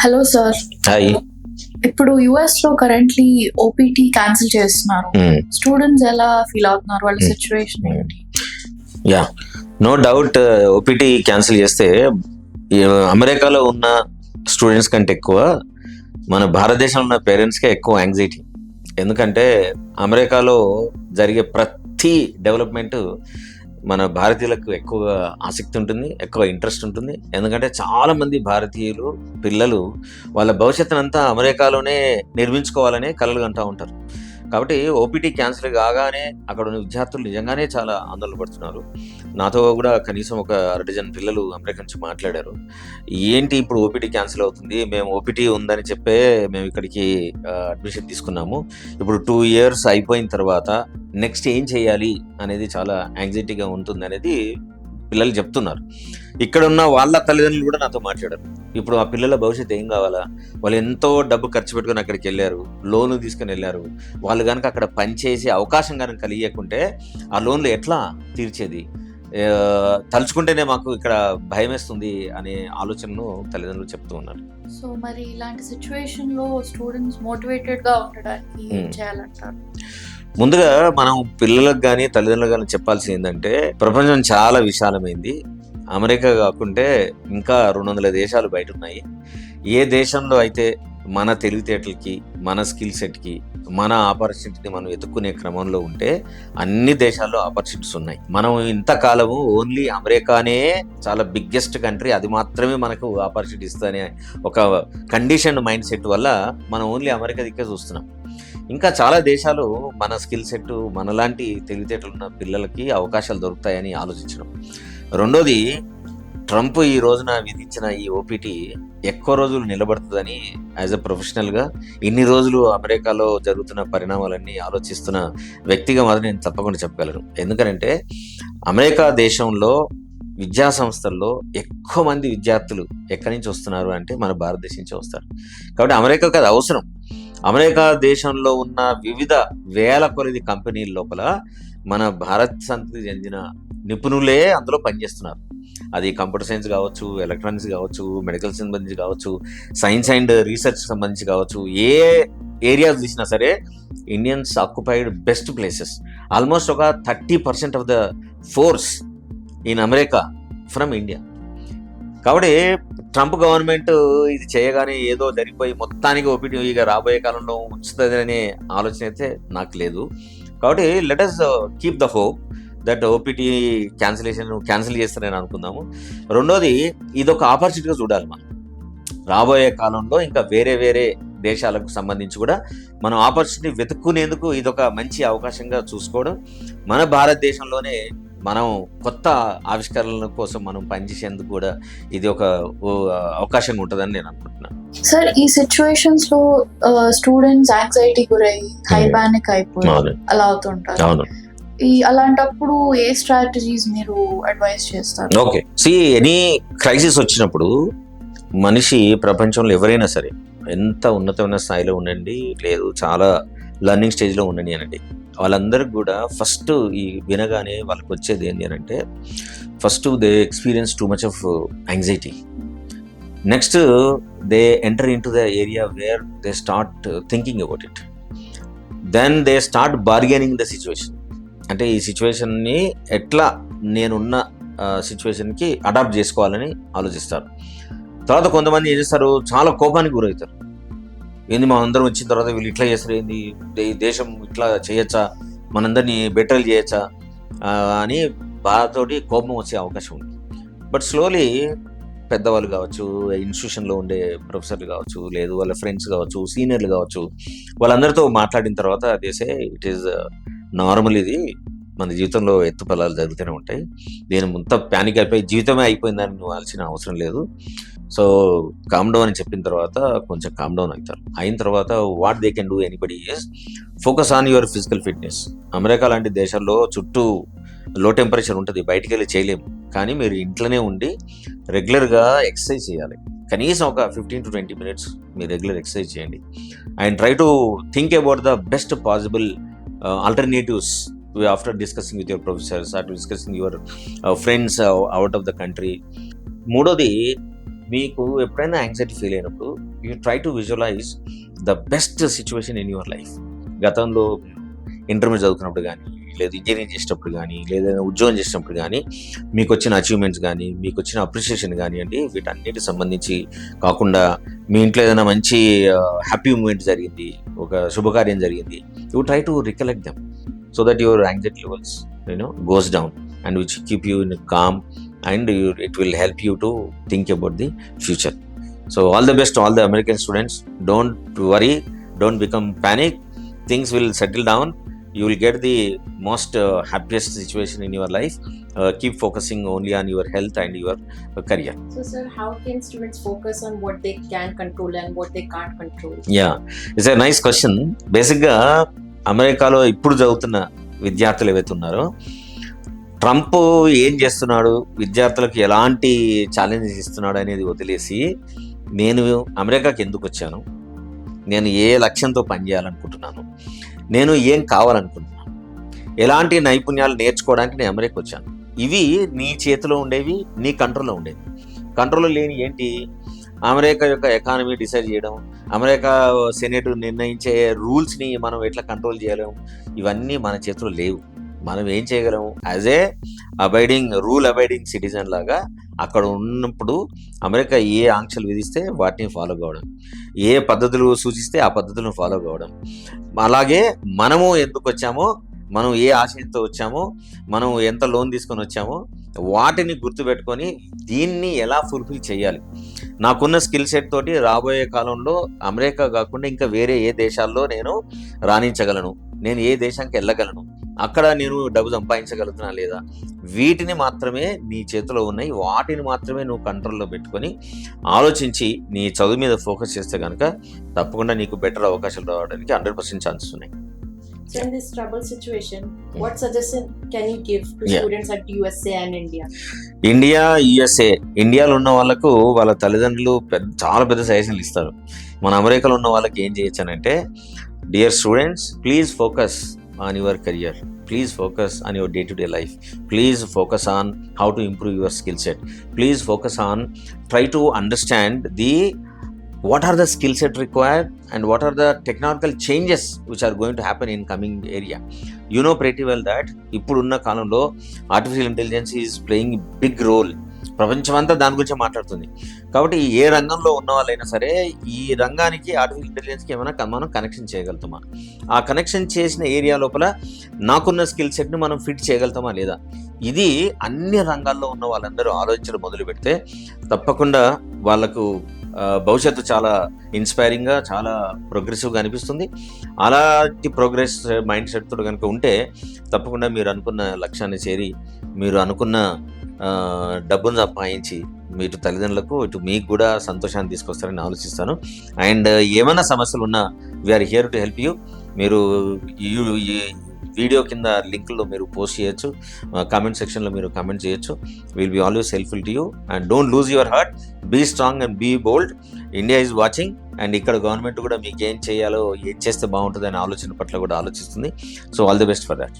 Hello sir. Hi. ఇప్పుడు US లో currently OPT cancel చేస్తున్నారు. స్టూడెంట్స్ ఎలా ఫీల్ అవుతున్నారు? వాళ్ళ సిచ్యువేషన్ ఏంటి? Yeah, no doubt. OPT cancel చేస్తే అమెరికాలో ఉన్న స్టూడెంట్స్ కంటే ఎక్కువ మన భారతదేశంలో ఉన్న పేరెంట్స్కే ఎక్కువ యాంగ్జైటీ. ఎందుకంటే అమెరికాలో జరిగే ప్రతి డెవలప్మెంట్ మన భారతీయులకు ఎక్కువ ఆసక్తి ఉంటుంది, ఎక్కువ ఇంట్రెస్ట్ ఉంటుంది. ఎందుకంటే చాలా మంది భారతీయులు పిల్లలు వాళ్ళ భవిష్యత్తునంతా అమెరికాలోనే నిర్మించుకోవాలని కలలు కంటూ ఉంటారు. కాబట్టి ఓపీటీ క్యాన్సిల్ కాగానే అక్కడ ఉన్న విద్యార్థులు నిజంగానే చాలా ఆందోళన పడుతున్నారు. నాతో కూడా కనీసం ఒక 60 పిల్లలు అమెరికా నుంచి మాట్లాడారు. ఏంటి ఇప్పుడు ఓపీటీ క్యాన్సిల్ అవుతుంది, మేము ఓపీటీ ఉందని చెప్పే మేము ఇక్కడికి అడ్మిషన్ తీసుకున్నాము, ఇప్పుడు 2 years అయిపోయిన తర్వాత నెక్స్ట్ ఏం చేయాలి అనేది చాలా యాంగ్జైటీగా ఉంటుంది అనేది పిల్లలు చెప్తున్నారు. ఇక్కడ ఉన్న వాళ్ళ తల్లిదండ్రులు కూడా నాతో మాట్లాడారు. ఇప్పుడు ఆ పిల్లల భవిష్యత్తు ఏం కావాలా, వాళ్ళు ఎంతో డబ్బు ఖర్చు పెట్టుకుని అక్కడికి వెళ్ళారు, లోను తీసుకుని వెళ్ళారు, వాళ్ళు కనుక అక్కడ పనిచేసే అవకాశం కనుక కలిగకుంటే ఆ లోన్లు ఎట్లా తీర్చేది, తలుచుకుంటేనే మాకు ఇక్కడ భయం వేస్తుంది అనే ఆలోచనను తల్లిదండ్రులు చెప్తూ ఉన్నారు. సో మరి ఇలాంటి సిచ్యువేషన్ లో స్టూడెంట్స్ మోటివేటెడ్ గా ఉండడానికి ఏం చేయాలంటారు? ముందుగా మనం పిల్లలకు కానీ తల్లిదండ్రులకు కానీ చెప్పాల్సింది ఏంటంటే, ప్రపంచం చాలా విశాలమైంది. అమెరికా కాకుంటే ఇంకా 200 దేశాలు బయట ఉన్నాయి. ఏ దేశంలో అయితే మన తెలివితేటలకి, మన స్కిల్ సెట్కి, మన ఆపర్చునిటీని మనం ఎత్తుక్కునే క్రమంలో ఉంటే అన్ని దేశాల్లో ఆపర్చునిటీస్ ఉన్నాయి. మనం ఇంతకాలము ఓన్లీ అమెరికానే చాలా బిగ్గెస్ట్ కంట్రీ, అది మాత్రమే మనకు ఆపర్చునిటీ ఇస్తుందనే ఒక కండిషన్ మైండ్ సెట్ వల్ల మనం ఓన్లీ అమెరికా దిక్కే చూస్తున్నాం. ఇంకా చాలా దేశాలు మన స్కిల్ సెట్, మనలాంటి తెలివితేటలు ఉన్న పిల్లలకి అవకాశాలు దొరుకుతాయని ఆలోచించడం. రెండోది, ట్రంప్ ఈ రోజున విధించిన ఈ ఓపీటీ ఎక్కువ రోజులు నిలబడుతుందని యాజ్ ఎ ప్రొఫెషనల్గా ఇన్ని రోజులు అమెరికాలో జరుగుతున్న పరిణామాలన్నీ ఆలోచిస్తున్న వ్యక్తిగా మాత్రం నేను తప్పకుండా చెప్పగలను. ఎందుకంటే అమెరికా దేశంలో విద్యా సంస్థల్లో ఎక్కువ మంది విద్యార్థులు ఎక్కడి నుంచి వస్తున్నారు అంటే మన భారతదేశం నుంచి వస్తారు. కాబట్టి అమెరికాకి అది అవసరం. అమెరికా దేశంలో ఉన్న వివిధ వేల కొలది కంపెనీల లోపల మన భారత్ సంతతికి చెందిన నిపుణులే అందులో పనిచేస్తున్నారు. అది కంప్యూటర్ సైన్స్ కావచ్చు, ఎలక్ట్రానిక్స్ కావచ్చు, మెడికల్ సంబంధించి కావచ్చు, సైన్స్ అండ్ రీసెర్చ్ సంబంధించి కావచ్చు, ఏ ఏరియాస్ చూసినా సరే Indians occupied best places. Almost ఒక 30% of the force in America from India. కాబట్టి ట్రంప్ గవర్నమెంట్ ఇది చేయగానే ఏదో జరిగిపోయి మొత్తానికి ఓపీటీ ఇక రాబోయే కాలంలో ఉంచుతుంది అనే ఆలోచన అయితే నాకు లేదు. కాబట్టి let us keep the hope that OPT cancel చేస్తారని అనుకుందాము. రెండోది, ఇది ఒక ఆపర్చునిటీగా చూడాలి. మనం రాబోయే కాలంలో ఇంకా వేరే వేరే దేశాలకు సంబంధించి కూడా మనం ఆపర్చునిటీ వెతుక్కునేందుకు ఇదొక మంచి అవకాశంగా చూసుకోవడం, మన భారతదేశంలోనే మనం కొత్త ఆవిష్కరణల కోసం మనం పనిచేసేందుకు కూడా ఇది ఒక అవకాశంగా ఉంటుందని నేను అనుకుంటున్నాను. సార్, ఈ సిచ్యువేషన్స్ లో స్టూడెంట్స్ యాంగ్జైటీ గురై హై పానిక్ అయిపోయి అలా అవుతుంటారు. అవును. అలాంటప్పుడు ఏ స్ట్రాటజీస్ మీరు అడ్వైస్ చేస్తారు? ఓకే, ఎనీ క్రైసిస్ వచ్చినప్పుడు మనిషి ప్రపంచంలో ఎవరైనా సరే ఎంత ఉన్నతమైన స్థాయిలో ఉండండి, లేదు చాలా లర్నింగ్ స్టేజ్లో ఉండండి అనండి, వాళ్ళందరికీ కూడా ఫస్ట్ ఈ వినగానే వాళ్ళకి వచ్చేది ఏంటి అని అంటే, first they experience too much of anxiety. Next they enter in to the area where they start thinking about it. Then they start bargaining the situation. అంటే ఈ సిచ్యువేషన్ని ఎట్లా నేనున్న సిచ్యువేషన్కి అడాప్ట్ చేసుకోవాలని ఆలోచిస్తారు. తర్వాత కొంతమంది ఏం చేస్తారు, చాలా కోపానికి గురవుతారు. ఏంది మా అందరం వచ్చిన తర్వాత వీళ్ళు ఇట్లా చేస్తారు, ఏంది ఈ దేశం ఇట్లా చేయొచ్చా, మనందరినీ బెటర్లు చేయొచ్చా అని బాధతోటి కోపం వచ్చే అవకాశం ఉంది. బట్ స్లోలీ పెద్దవాళ్ళు కావచ్చు, ఇన్స్టిట్యూషన్లో ఉండే ప్రొఫెసర్లు కావచ్చు, లేదు వాళ్ళ ఫ్రెండ్స్ కావచ్చు, సీనియర్లు కావచ్చు, వాళ్ళందరితో మాట్లాడిన తర్వాత దేసే ఇట్ ఈస్ నార్మల్, ఇది మన జీవితంలో ఎత్తు ఫలాలు జరుగుతూనే ఉంటాయి, దీని మొత్తం ప్యానిక్ అయిపోయి జీవితమే అయిపోయిందని నువ్వు ఆల్సిన అవసరం లేదు, సో కామ్ డౌన్ అని చెప్పిన తర్వాత కొంచెం కామ్ డౌన్ అవుతారు. అయిన తర్వాత what they can do anybody is focus on your physical fitness. America లాంటి దేశాల్లో చుట్టూ లో టెంపరేచర్ ఉంటుంది, బయటికి వెళ్ళి చేయలేము. కానీ మీరు ఇంట్లోనే ఉండి రెగ్యులర్గా ఎక్సర్సైజ్ చేయాలి. కనీసం ఒక 15 to 20 minutes మీరు రెగ్యులర్ ఎక్సర్సైజ్ చేయండి. And try to think about the best possible alternatives after discussing with your professors, after discussing your friends out of the country. మూడోది, మీకు ఎప్పుడైనా యాంగ్జైటీ ఫీల్ అయినప్పుడు you try to visualize the best situation in your life. గతంలో intermediate చదువుకున్నప్పుడు కానీ, లేదా engineering చేసేటప్పుడు కానీ, లేదా ఉద్యోగం చేసినప్పుడు కానీ మీకు వచ్చిన అచీవ్మెంట్స్ కానీ, మీకు వచ్చిన అప్రిషియేషన్ కానివ్వండి, వీటన్నిటికి సంబంధించి కాకుండా మీ ఇంట్లో ఏదైనా మంచి హ్యాపీ మూమెంట్ జరిగింది, ఒక శుభకార్యం జరిగింది, you try to recollect them so that your anxiety levels goes down and which keep you in a calm and it will help you to think about the future. So all the best to all the American students. Don't worry, don't become panic. Things will settle down. You will get the most happiest situation in your life. Keep focusing only on your health and your career. So sir, how can students focus on what they can control and what they can't control? Yeah, it's a nice question. బేసిక్గా అమెరికాలో ఇప్పుడు చదువుతున్న విద్యార్థులు ఏవైతే ఉన్నారో, Trump ఏం చేస్తున్నాడు, విద్యార్థులకు ఎలాంటి ఛాలెంజెస్ ఇస్తున్నాడు అనేది వదిలేసి, నేను అమెరికాకి ఎందుకు వచ్చాను, నేను ఏ లక్ష్యంతో పనిచేయాలనుకుంటున్నాను, నేను ఏం కావాలనుకుంటున్నాను, ఎలాంటి నైపుణ్యాలు నేర్చుకోవడానికి నేను అమెరికా వచ్చాను, ఇవి నీ చేతిలో ఉండేవి, నీ కంట్రోల్లో ఉండేవి. కంట్రోల్లో లేని ఏంటి, అమెరికా యొక్క ఎకానమీ డిసైడ్ చేయడం, అమెరికా సెనేట్ నిర్ణయించే రూల్స్ని మనం ఎట్లా కంట్రోల్ చేయలేము, ఇవన్నీ మన చేతిలో లేవు. మనం ఏం చేయగలము, as a rule abiding citizen లాగా అక్కడ ఉన్నప్పుడు అమెరికా ఏ ఆంక్షలు విధిస్తే వాటిని ఫాలో కావడం, ఏ పద్ధతులు సూచిస్తే ఆ పద్ధతులను ఫాలో కావడం. అలాగే మనము ఎందుకు వచ్చామో, మనం ఏ ఆశయంతో వచ్చామో, మనం ఎంత లోన్ తీసుకొని వచ్చామో వాటిని గుర్తుపెట్టుకొని దీన్ని ఎలా ఫుల్ఫిల్ చేయాలి. నాకున్న స్కిల్ సెట్ తోటి రాబోయే కాలంలో అమెరికా కాకుండా ఇంకా వేరే ఏ దేశాల్లో నేను రాణించగలను, నేను ఏ దేశానికి వెళ్ళగలను, అక్కడ నేను డబ్బు సంపాదించగలుగుతున్నా లేదా, వీటిని మాత్రమే నీ చేతిలో ఉన్నాయి, వాటిని మాత్రమే నువ్వు కంట్రోల్లో పెట్టుకొని ఆలోచించి నీ చదువు మీద ఫోకస్ చేస్తే కనుక తప్పకుండా నీకు బెటర్ అవకాశాలు రావడానికి 100% ఛాన్సెస్ ఉన్నాయి. So in this trouble situation, what suggestion can you give to students at USA and India? India, USA, ఇండియాలో ఉన్న వాళ్ళకు వాళ్ళ తల్లిదండ్రులు చాలా పెద్ద సజెషన్లు ఇస్తారు. మన అమెరికాలో ఉన్న వాళ్ళకి ఏం చేయొచ్చు అని అంటే, dear students, please focus on your career, please focus on your day-to-day life, please focus on how to improve your skill set, please focus on try to understand what are the skill set required and what are the technological changes which are going to happen in coming area. You know pretty well that ఇప్పుడున్న కాలంలో artificial intelligence is playing big role. ప్రపంచమంతా దాని గురించి మాట్లాడుతుంది. కాబట్టి ఏ రంగంలో ఉన్న వాళ్ళైనా సరే ఈ రంగానికి ఆర్టిఫిషియల్ ఇంటెలిజెన్స్కి ఏమైనా మనం కనెక్షన్ చేయగలుగుతామా, ఆ కనెక్షన్ చేసిన ఏరియా లోపల నాకున్న స్కిల్ సెట్ని మనం ఫిట్ చేయగలుగుతామా లేదా, ఇది అన్ని రంగాల్లో ఉన్న వాళ్ళందరూ ఆలోచించడం మొదలు పెడితే తప్పకుండా వాళ్ళకు భవిష్యత్తు చాలా ఇన్స్పైరింగ్గా, చాలా ప్రోగ్రెసివ్గా అనిపిస్తుంది. అలాంటి ప్రోగ్రెస్ మైండ్ సెట్ తోటి కనుక ఉంటే తప్పకుండా మీరు అనుకున్న లక్ష్యాన్ని చేరి మీరు అనుకున్న డబ్బును సంపాదించి మీరు తల్లిదండ్రులకు ఇటు మీకు కూడా సంతోషాన్ని తీసుకొస్తారని ఆలోచిస్తాను. అండ్ ఏమైనా సమస్యలు ఉన్నా we're here to help you. మీరు ఈ వీడియో కింద లింక్లో మీరు పోస్ట్ చేయొచ్చు, కామెంట్ సెక్షన్లో మీరు కామెంట్ చేయొచ్చు. Will be always helpful to you and don't lose your heart, be strong and be bold. India is watching and ఇక్కడ గవర్నమెంట్ కూడా మీకు ఏం చేయాలో, ఏం చేస్తే బాగుంటుంది అనే ఆలోచన పట్ల కూడా ఆలోచిస్తుంది. So all the best for that.